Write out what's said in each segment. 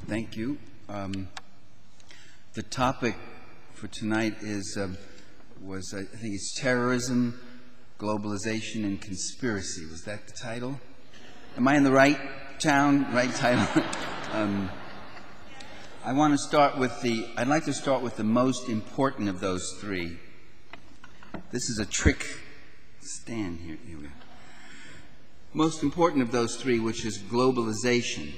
Thank you. The topic for tonight is, I think it's terrorism, globalization, and conspiracy. Was that the title? Am I in the right town, right title? I'd like to start with the most important of those three. This is a trick stand here. Here we go. Most important of those three, which is globalization.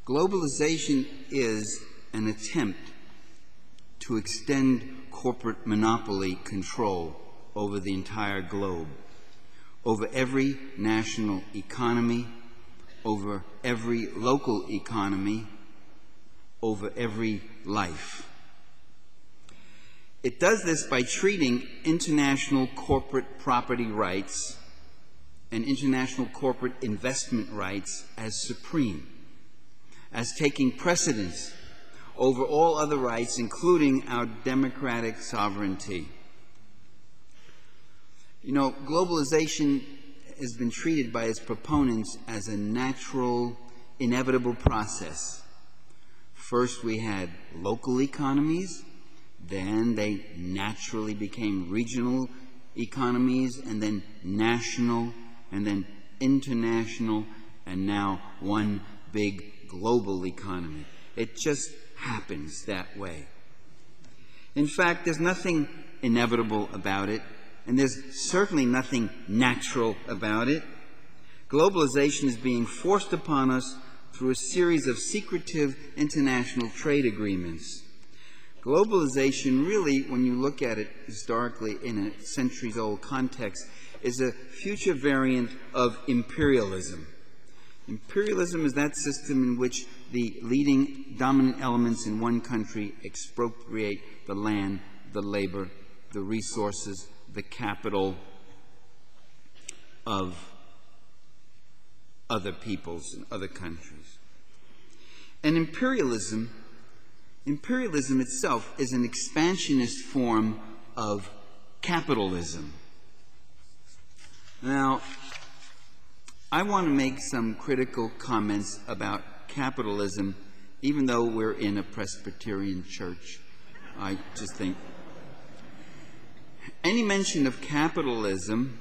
Globalization is an attempt to extend corporate monopoly control over the entire globe, over every national economy, over every local economy, over every life. It does this by treating international corporate property rights and international corporate investment rights as supreme, as taking precedence over all other rights, including our democratic sovereignty. You know, globalization has been treated by its proponents as a natural, inevitable process. First we had local economies, then they naturally became regional economies, and then national, and then international, and now one big global economy. It just happens that way. In fact, there's nothing inevitable about it, and there's certainly nothing natural about it. Globalization is being forced upon us through a series of secretive international trade agreements. Globalization really, when you look at it historically in a centuries-old context, is a future variant of imperialism. Imperialism is that system in which the leading dominant elements in one country expropriate the land, the labor, the resources, the capital of other peoples and other countries. And imperialism itself is an expansionist form of capitalism. Now, I want to make some critical comments about capitalism, even though we're in a Presbyterian church. I just think any mention of capitalism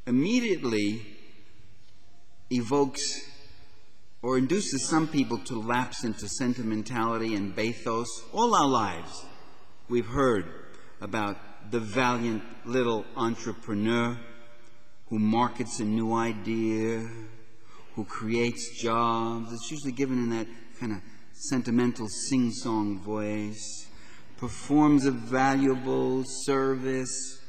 immediately evokes or induces some people to lapse into sentimentality and bathos. All our lives we've heard about the valiant little entrepreneur who markets a new idea, who creates jobs. It's usually given in that kind of sentimental sing-song voice, performs a valuable service,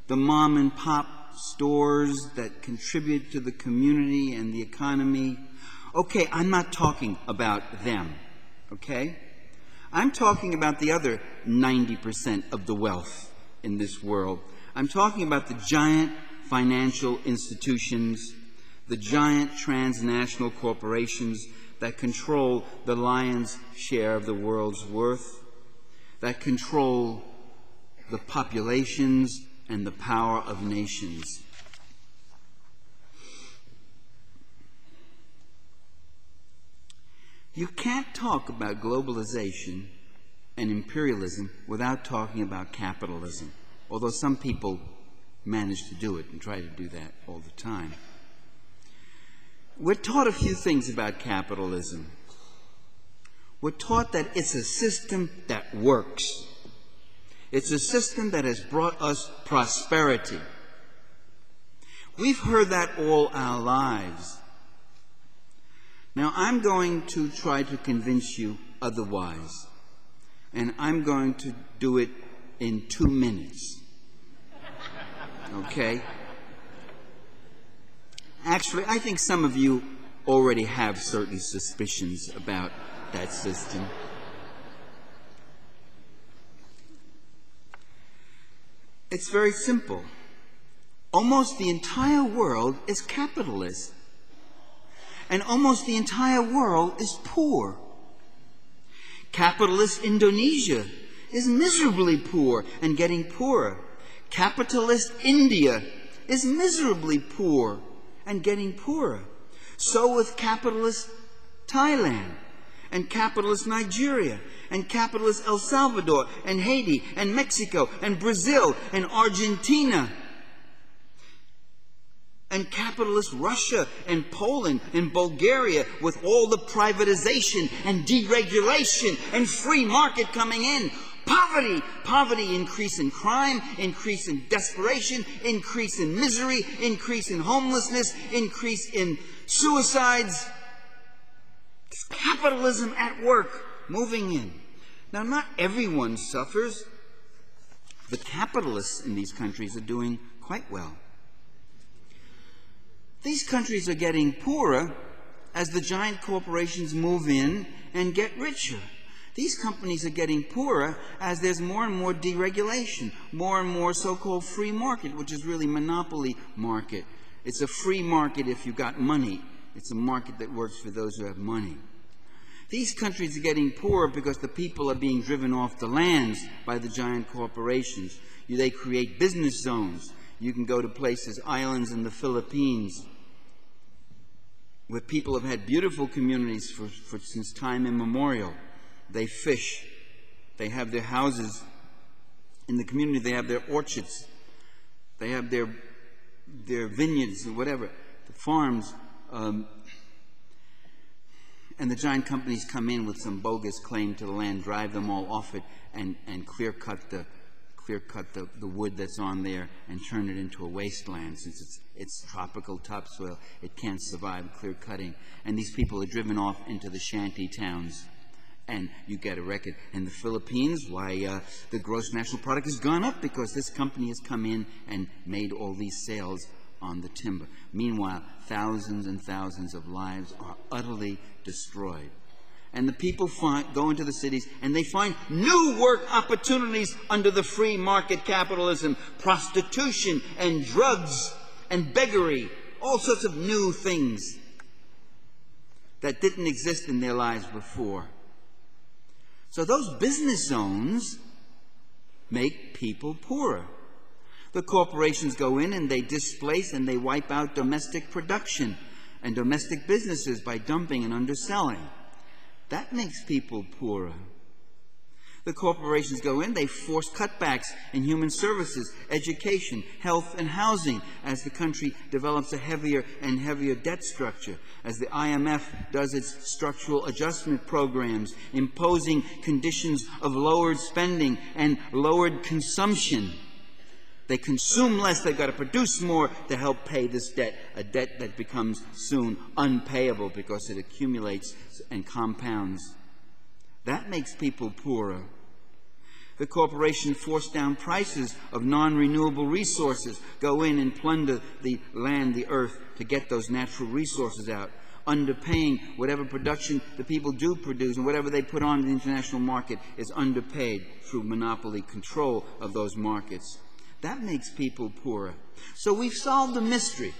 the mom and pop stores that contribute to the community and the economy. Okay, I'm not talking about them, okay? I'm talking about the other 90% of the wealth in this world. I'm talking about the giant financial institutions, the giant transnational corporations that control the lion's share of the world's worth, that control the populations and the power of nations. You can't talk about globalization and imperialism without talking about capitalism, although some people manage to do it and try to do that all the time. We're taught a few things about capitalism. We're taught that it's a system that works. It's a system that has brought us prosperity. We've heard that all our lives. Now, I'm going to try to convince you otherwise, and I'm going to do it in 2 minutes. Okay? Actually, I think some of you already have certain suspicions about that system. It's very simple. Almost the entire world is capitalist, and almost the entire world is poor. Capitalist Indonesia is miserably poor and getting poorer. Capitalist India is miserably poor and getting poorer. So with capitalist Thailand, and capitalist Nigeria, and capitalist El Salvador, and Haiti, and Mexico, and Brazil, and Argentina, and capitalist Russia, and Poland, and Bulgaria, with all the privatization and deregulation and free market coming in. Poverty, increase in crime, increase in desperation, increase in misery, increase in homelessness, increase in suicides. It's capitalism at work, moving in. Now, not everyone suffers. The capitalists in these countries are doing quite well. These countries are getting poorer as the giant corporations move in and get richer. These companies are getting poorer as there's more and more deregulation, more and more so-called free market, which is really monopoly market. It's a free market if you've got money. It's a market that works for those who have money. These countries are getting poorer because the people are being driven off the lands by the giant corporations. They create business zones. You can go to places, islands in the Philippines, where people have had beautiful communities since time immemorial. They fish. They have their houses. In the community, they have their orchards. They have their vineyards or whatever, the farms. And the giant companies come in with some bogus claim to the land, drive them all off it, and clear cut the wood that's on there and turn it into a wasteland. Since it's tropical topsoil, it can't survive clear cutting. And these people are driven off into the shanty towns. And you get a record. In the Philippines, why the gross national product has gone up because this company has come in and made all these sales on the timber. Meanwhile, thousands and thousands of lives are utterly destroyed. And the people go into the cities and they find new work opportunities under the free market capitalism, prostitution and drugs and beggary, all sorts of new things that didn't exist in their lives before. So those business zones make people poorer. The corporations go in and they displace and they wipe out domestic production and domestic businesses by dumping and underselling. That makes people poorer. The corporations go in, they force cutbacks in human services, education, health, and housing as the country develops a heavier and heavier debt structure, as the IMF does its structural adjustment programs, imposing conditions of lowered spending and lowered consumption. They consume less, they've got to produce more to help pay this debt, a debt that becomes soon unpayable because it accumulates and compounds. That makes people poorer. The corporations force down prices of non-renewable resources, go in and plunder the land, the earth, to get those natural resources out, underpaying whatever production the people do produce, and whatever they put on the international market is underpaid through monopoly control of those markets. That makes people poorer. So we've solved the mystery.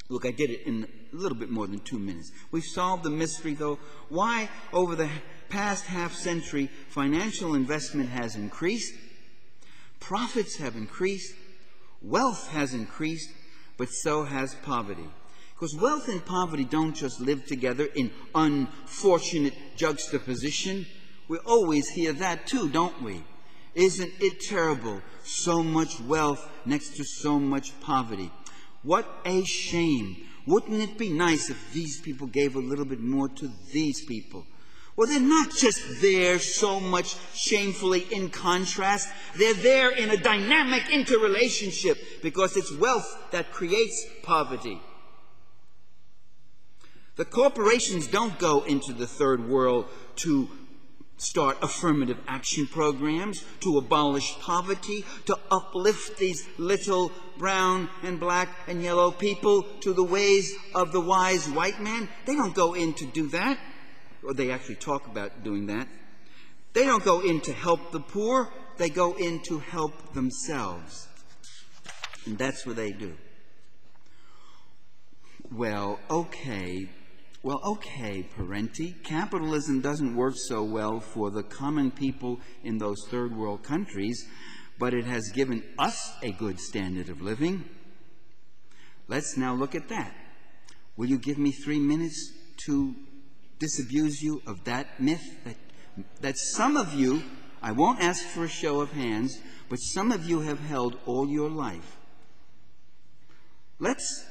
Look, I did it in a little bit more than 2 minutes. We've solved the mystery, though, why over the past half-century financial investment has increased, profits have increased, wealth has increased, but so has poverty. Because wealth and poverty don't just live together in unfortunate juxtaposition. We always hear that too, don't we? Isn't it terrible? So much wealth next to so much poverty. What a shame. Wouldn't it be nice if these people gave a little bit more to these people? Well, they're not just there so much shamefully in contrast. They're there in a dynamic interrelationship because it's wealth that creates poverty. The corporations don't go into the third world to start affirmative action programs, to abolish poverty, to uplift these little brown and black and yellow people to the ways of the wise white man. They don't go in to do that. Or they actually talk about doing that. They don't go in to help the poor. They go in to help themselves. And that's what they do. Well, okay, Parenti. Capitalism doesn't work so well for the common people in those third world countries, but it has given us a good standard of living. Let's now look at that. Will you give me 3 minutes to disabuse you of that myth that some of you, I won't ask for a show of hands, but some of you have held all your life. Let's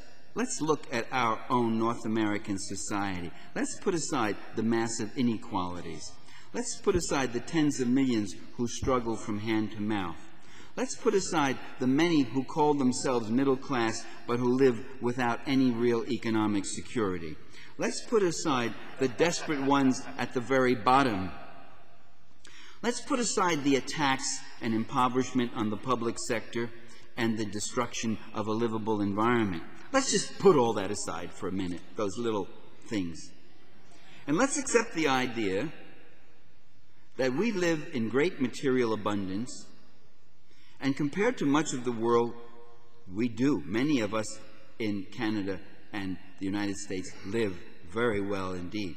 look at our own North American society. Let's put aside the massive inequalities. Let's put aside the tens of millions who struggle from hand to mouth. Let's put aside the many who call themselves middle class but who live without any real economic security. Let's put aside the desperate ones at the very bottom. Let's put aside the attacks and impoverishment on the public sector and the destruction of a livable environment. Let's just put all that aside for a minute, those little things. And let's accept the idea that we live in great material abundance, and compared to much of the world, we do. Many of us in Canada and the United States live very well indeed.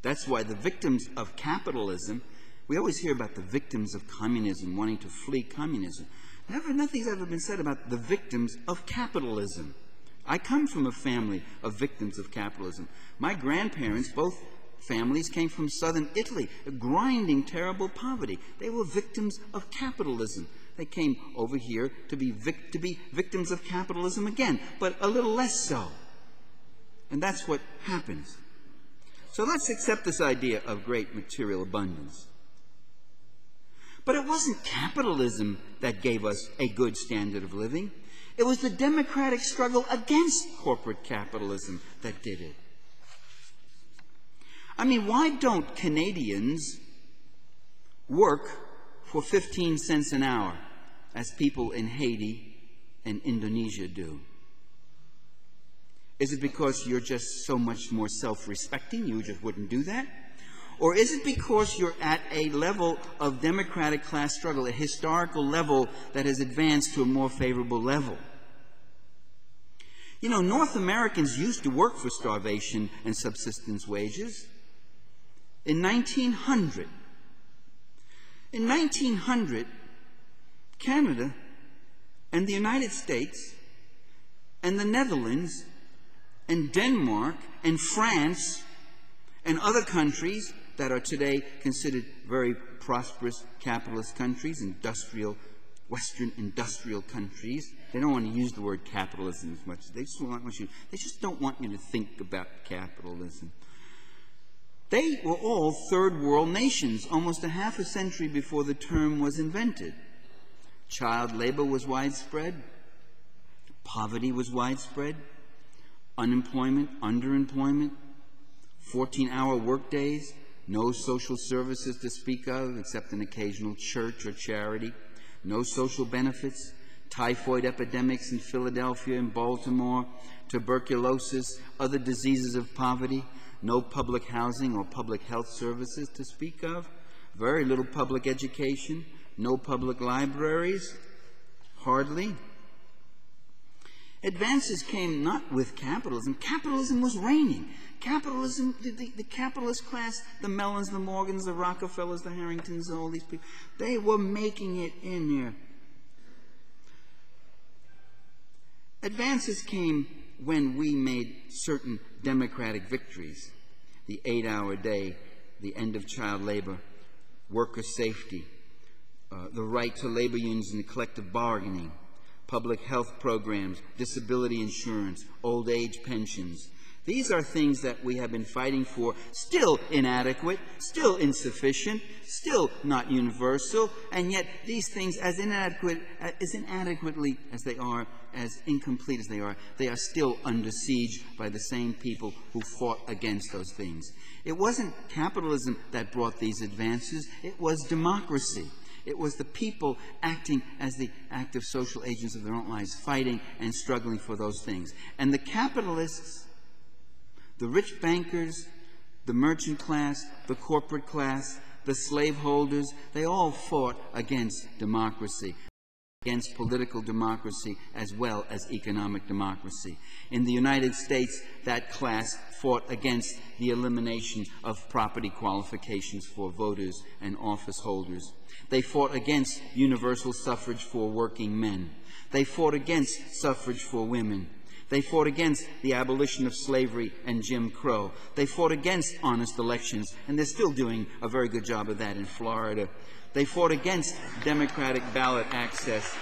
That's why the victims of capitalism, we always hear about the victims of communism wanting to flee communism. Nothing's ever been said about the victims of capitalism. I come from a family of victims of capitalism. My grandparents, both families, came from southern Italy, grinding terrible poverty. They were victims of capitalism. They came over here to be victims of capitalism again, but a little less so. And that's what happens. So let's accept this idea of great material abundance. But it wasn't capitalism that gave us a good standard of living. It was the democratic struggle against corporate capitalism that did it. I mean, why don't Canadians work for 15 cents an hour as people in Haiti and Indonesia do? Is it because you're just so much more self-respecting, you just wouldn't do that? Or is it because you're at a level of democratic class struggle, a historical level that has advanced to a more favorable level? You know, North Americans used to work for starvation and subsistence wages. In 1900, Canada and the United States and the Netherlands and Denmark and France and other countries that are today considered very prosperous capitalist countries, Western industrial countries. They don't want to use the word capitalism as much. They just don't want you to think about capitalism. They were all third world nations almost a half a century before the term was invented. Child labor was widespread. Poverty was widespread. Unemployment, underemployment, 14-hour workdays, no social services to speak of except an occasional church or charity, no social benefits, typhoid epidemics in Philadelphia and Baltimore, tuberculosis, other diseases of poverty, no public housing or public health services to speak of, very little public education, no public libraries, hardly. Advances came not with capitalism. Capitalism was reigning. Capitalism, the capitalist class, the Mellons, the Morgans, the Rockefellers, the Harringtons, all these people, they were making it in there. Advances came when we made certain democratic victories. The 8-hour day, the end of child labor, worker safety, the right to labor unions and collective bargaining, public health programs, disability insurance, old age pensions. These are things that we have been fighting for, still inadequate, still insufficient, still not universal, and yet these things, as inadequately as they are, as incomplete as they are still under siege by the same people who fought against those things. It wasn't capitalism that brought these advances, it was democracy. It was the people acting as the active social agents of their own lives, fighting and struggling for those things. And the capitalists, the rich bankers, the merchant class, the corporate class, the slaveholders, they all fought against democracy, against political democracy as well as economic democracy. In the United States, that class fought against the elimination of property qualifications for voters and office holders. They fought against universal suffrage for working men. They fought against suffrage for women. They fought against the abolition of slavery and Jim Crow. They fought against honest elections, and they're still doing a very good job of that in Florida. They fought against democratic ballot access